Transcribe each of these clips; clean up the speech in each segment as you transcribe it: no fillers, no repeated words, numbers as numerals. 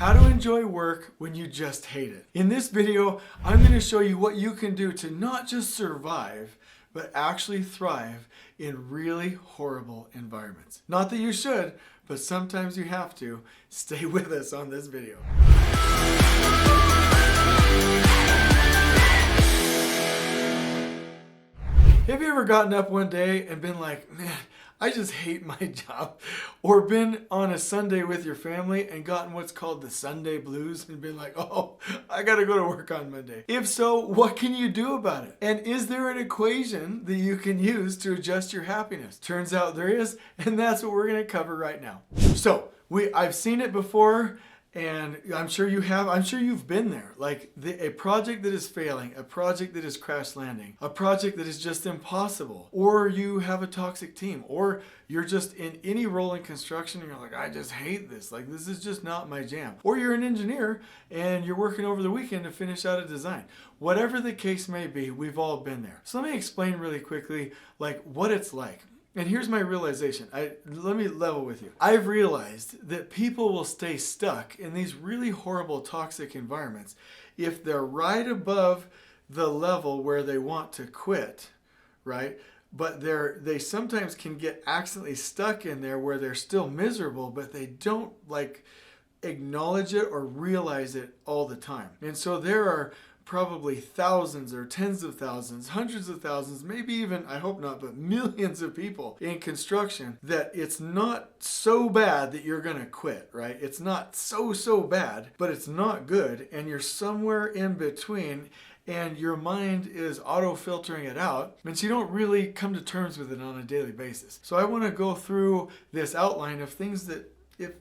How to enjoy work when you just hate it. In this video, I'm going to show you what you can do to not just survive, but actually thrive in really horrible environments. Not that you should, but sometimes you have to. Stay with us on this video. Have you ever gotten up one day and been like, man, I just hate my job? Or been on a Sunday with your family and gotten what's called the Sunday blues and been like, oh, I gotta go to work on Monday? If so, what can you do about it? And is there an equation that you can use to adjust your happiness? Turns out there is, and that's what we're gonna cover right now. So, I've seen it before, and I'm sure you have. I'm sure you've been there. Like a project that is failing, a project that is crash landing, a project that is just impossible, or you have a toxic team, or you're just in any role in construction and you're like, I just hate this. Like, this is just not my jam. Or you're an engineer and you're working over the weekend to finish out a design. Whatever the case may be, we've all been there. So let me explain really quickly like what it's like. And here's my realization. Let me level with you. I've realized that people will stay stuck in these really horrible toxic environments if they're right above the level where they want to quit, right? But they sometimes can get accidentally stuck in there where they're still miserable, but they don't like acknowledge it or realize it all the time. And so there are probably thousands or tens of thousands, hundreds of thousands, maybe even, I hope not, but millions of people in construction that it's not so bad that you're gonna quit, right? It's not so bad, but it's not good, and you're somewhere in between, and your mind is auto-filtering it out, and so you don't really come to terms with it on a daily basis. So I wanna go through this outline of things that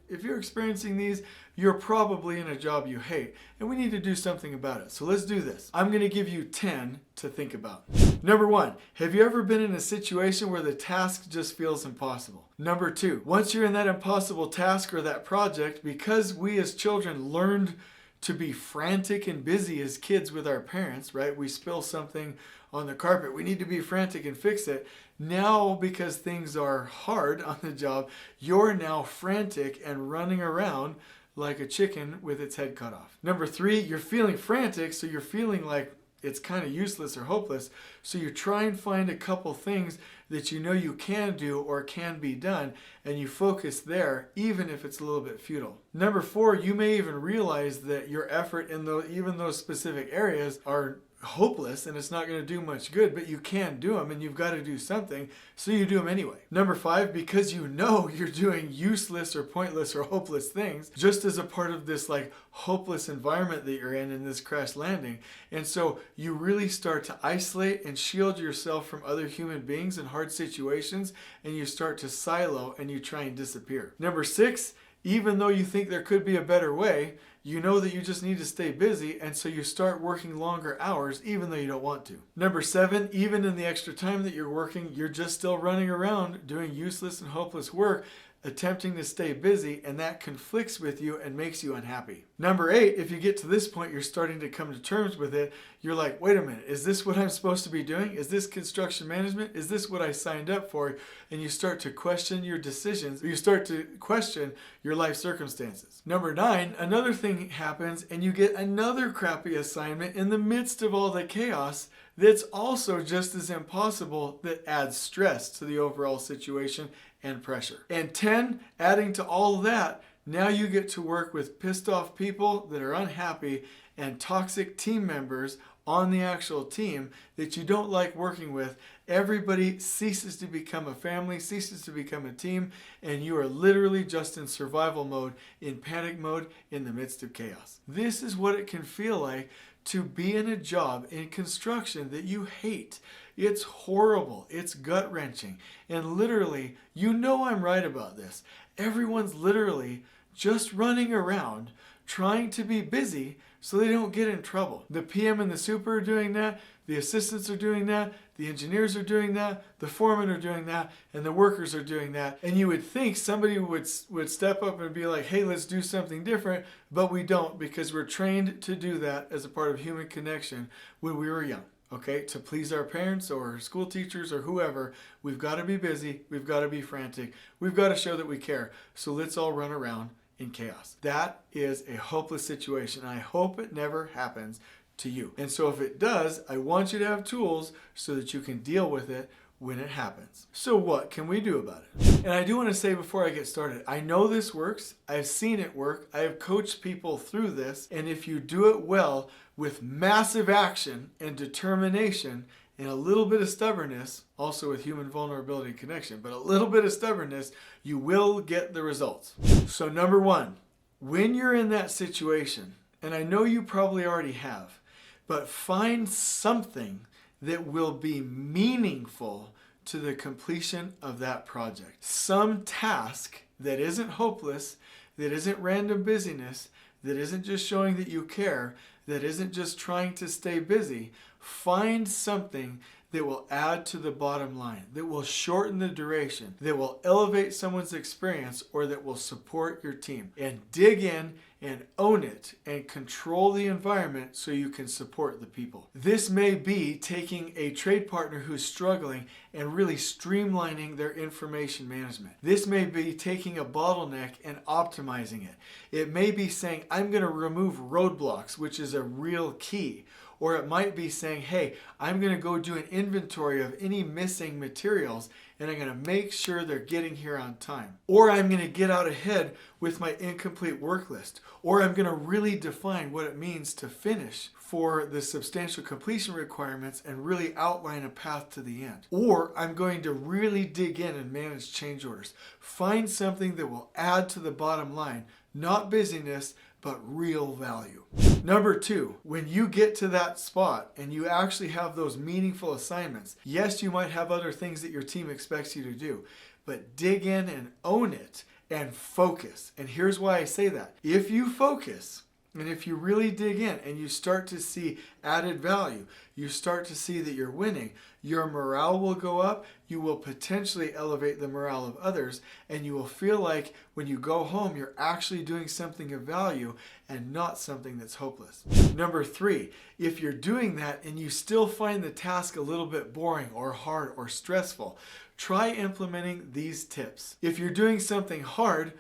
if you're experiencing these, you're probably in a job you hate, and we need to do something about it. So let's do this. I'm going to give you 10 to think about. Number 1, have you ever been in a situation where the task just feels impossible? Number 2, once you're in that impossible task or that project, because we as children learned to be frantic and busy as kids with our parents, right? We spill something on the carpet, we need to be frantic and fix it. Now, because things are hard on the job, you're now frantic and running around like a chicken with its head cut off. Number 3, you're feeling frantic, so you're feeling like it's kind of useless or hopeless. So you try and find a couple things that you know you can do or can be done, and you focus there, even if it's a little bit futile. Number 4, you may even realize that your effort in even those specific areas are hopeless and it's not going to do much good, but you can do them and you've got to do something, so you do them anyway. Number 5, because you know you're doing useless or pointless or hopeless things just as a part of this like hopeless environment that you're in this crash landing, and so you really start to isolate and shield yourself from other human beings in hard situations, and you start to silo and you try and disappear. Number 6, even though you think there could be a better way, you know that you just need to stay busy, and so you start working longer hours even though you don't want to. Number 7, even in the extra time that you're working, you're just still running around doing useless and hopeless work, attempting to stay busy, and that conflicts with you and makes you unhappy. Number 8, if you get to this point, you're starting to come to terms with it. You're like, wait a minute, is this what I'm supposed to be doing? Is this construction management? Is this what I signed up for? And you start to question your decisions. You start to question your life circumstances. Number 9, another thing happens and you get another crappy assignment in the midst of all the chaos that's also just as impossible, that adds stress to the overall situation and pressure. And 10, adding to all of that, now you get to work with pissed off people that are unhappy and toxic team members on the actual team that you don't like working with. Everybody ceases to become a family, ceases to become a team, and you are literally just in survival mode, in panic mode, in the midst of chaos. This is what it can feel like to be in a job in construction that you hate. It's horrible. It's gut-wrenching. And literally, you know I'm right about this. Everyone's literally just running around trying to be busy so they don't get in trouble. The PM and the super are doing that. The assistants are doing that. The engineers are doing that. The foremen are doing that. And the workers are doing that. And you would think somebody would step up and be like, hey, let's do something different. But we don't, because we're trained to do that as a part of human connection when we were young. Okay, to please our parents or school teachers or whoever, we've got to be busy, we've got to be frantic, we've got to show that we care. So let's all run around in chaos. That is a hopeless situation. I hope it never happens to you. And so if it does, I want you to have tools so that you can deal with it when it happens. So what can we do about it? And I do want to say before I get started, I know this works. I've seen it work. I have coached people through this. And if you do it well with massive action and determination and a little bit of stubbornness, also with human vulnerability and connection, but a little bit of stubbornness, you will get the results. So number one, when you're in that situation, and I know you probably already have, but find something that will be meaningful to the completion of that project. Some task that isn't hopeless, that isn't random busyness, that isn't just showing that you care, that isn't just trying to stay busy. Find something that will add to the bottom line, that will shorten the duration, that will elevate someone's experience, or that will support your team. And dig in and own it and control the environment so you can support the people. This may be taking a trade partner who's struggling and really streamlining their information management. This may be taking a bottleneck and optimizing it. It may be saying, I'm going to remove roadblocks, which is a real key. Or it might be saying, hey, I'm going to go do an inventory of any missing materials and I'm going to make sure they're getting here on time. Or I'm going to get out ahead with my incomplete work list. Or I'm going to really define what it means to finish for the substantial completion requirements and really outline a path to the end. Or I'm going to really dig in and manage change orders. Find something that will add to the bottom line, not busyness, but real value. Number two, when you get to that spot and you actually have those meaningful assignments, yes, you might have other things that your team expects you to do, but dig in and own it and focus. And here's why I say that. If you focus, and if you really dig in and you start to see added value, you start to see that you're winning, your morale will go up, you will potentially elevate the morale of others, and you will feel like when you go home, you're actually doing something of value and not something that's hopeless. Number three, if you're doing that and you still find the task a little bit boring or hard or stressful, try implementing these tips. If you're doing something hard,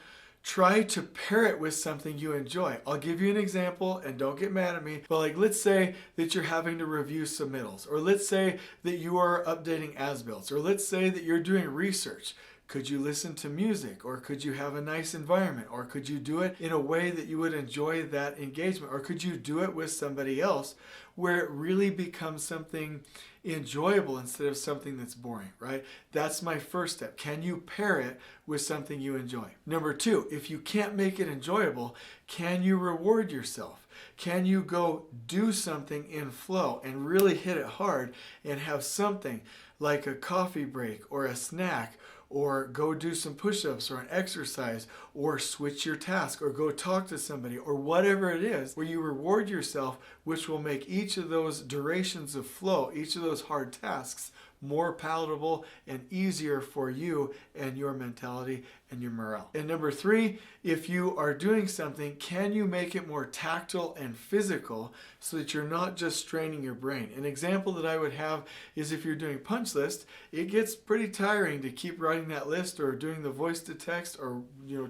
try to pair it with something you enjoy. I'll give you an example and don't get mad at me, but like let's say that you're having to review submittals, or let's say that you are updating as-builts, or let's say that you're doing research. Could you listen to music, or could you have a nice environment, or could you do it in a way that you would enjoy that engagement, or could you do it with somebody else where it really becomes something enjoyable instead of something that's boring, right? That's my first step. Can you pair it with something you enjoy? Number two, if you can't make it enjoyable, can you reward yourself? Can you go do something in flow and really hit it hard and have something like a coffee break or a snack, or go do some push-ups or an exercise, or switch your task, or go talk to somebody, or whatever it is, where you reward yourself, which will make each of those durations of flow, each of those hard tasks, more palatable and easier for you and your mentality and your morale. And number three, if you are doing something, can you make it more tactile and physical so that you're not just straining your brain? An example that I would have is if you're doing punch list, it gets pretty tiring to keep writing that list or doing the voice to text or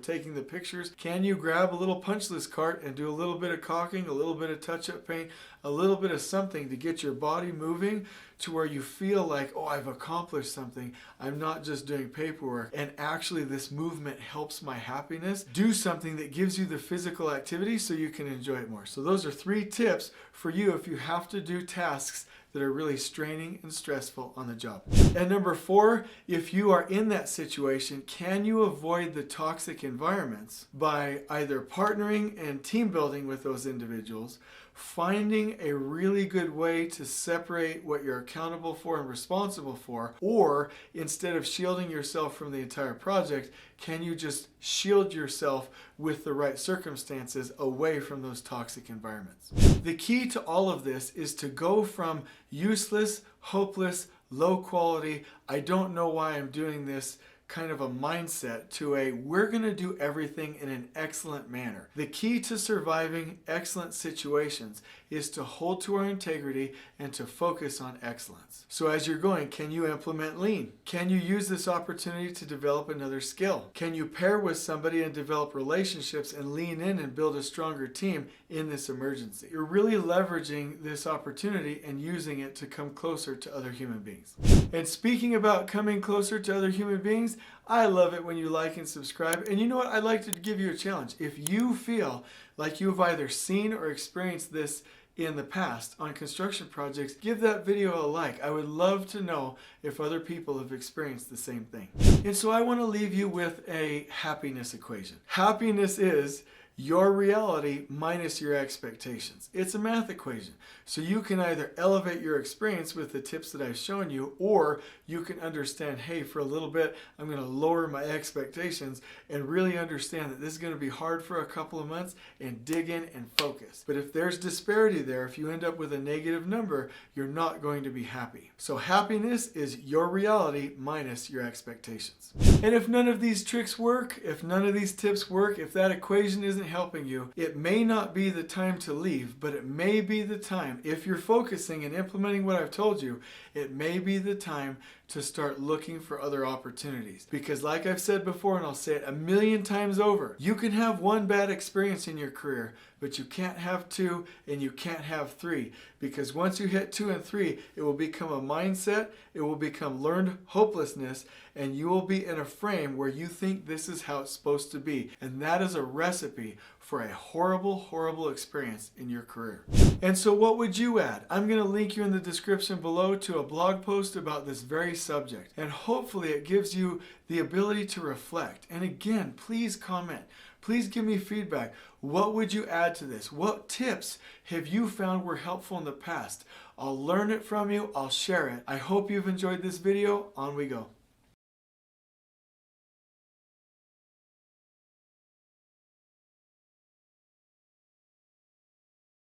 taking the pictures. Can you grab a little punch list cart and do a little bit of caulking, a little bit of touch-up paint, a little bit of something to get your body moving to where you feel like, oh, I've accomplished something. I'm not just doing paperwork. And actually this movement helps my happiness. Do something that gives you the physical activity so you can enjoy it more. So those are 3 tips for you if you have to do tasks that are really straining and stressful on the job. And number 4, if you are in that situation, can you avoid the toxic environments by either partnering and team building with those individuals, finding a really good way to separate what you're accountable for and responsible for, or instead of shielding yourself from the entire project, can you just shield yourself with the right circumstances away from those toxic environments? The key to all of this is to go from useless, hopeless, low quality, I don't know why I'm doing this kind of a mindset to a we're going to do everything in an excellent manner. The key to surviving excellent situations is to hold to our integrity and to focus on excellence. So as you're going, can you implement lean? Can you use this opportunity to develop another skill? Can you pair with somebody and develop relationships and lean in and build a stronger team in this emergency? You're really leveraging this opportunity and using it to come closer to other human beings. And speaking about coming closer to other human beings, I love it when you like and subscribe. And you know what? I'd like to give you a challenge. If you feel like you've either seen or experienced this in the past on construction projects, give that video a like. I would love to know if other people have experienced the same thing. And so I want to leave you with a happiness equation. Happiness is your reality minus your expectations. It's a math equation. So you can either elevate your experience with the tips that I've shown you, or you can understand, hey, for a little bit, I'm going to lower my expectations and really understand that this is going to be hard for a couple of months and dig in and focus. But if there's disparity there, if you end up with a negative number, you're not going to be happy. So happiness is your reality minus your expectations. And if none of these tricks work, if none of these tips work, if that equation isn't helping you, it may not be the time to leave, but it may be the time, if you're focusing and implementing what I've told you, it may be the time to start looking for other opportunities. Because like I've said before, and I'll say it a million times over, you can have one bad experience in your career, but you can't have two and you can't have three. Because once you hit 2 and 3, it will become a mindset, it will become learned hopelessness, and you will be in a frame where you think this is how it's supposed to be. And that is a recipe for a horrible, horrible experience in your career. And so what would you add? I'm going to link you in the description below to a blog post about this very subject. And hopefully it gives you the ability to reflect. And again, please comment. Please give me feedback. What would you add to this? What tips have you found were helpful in the past? I'll learn it from you. I'll share it. I hope you've enjoyed this video. On we go.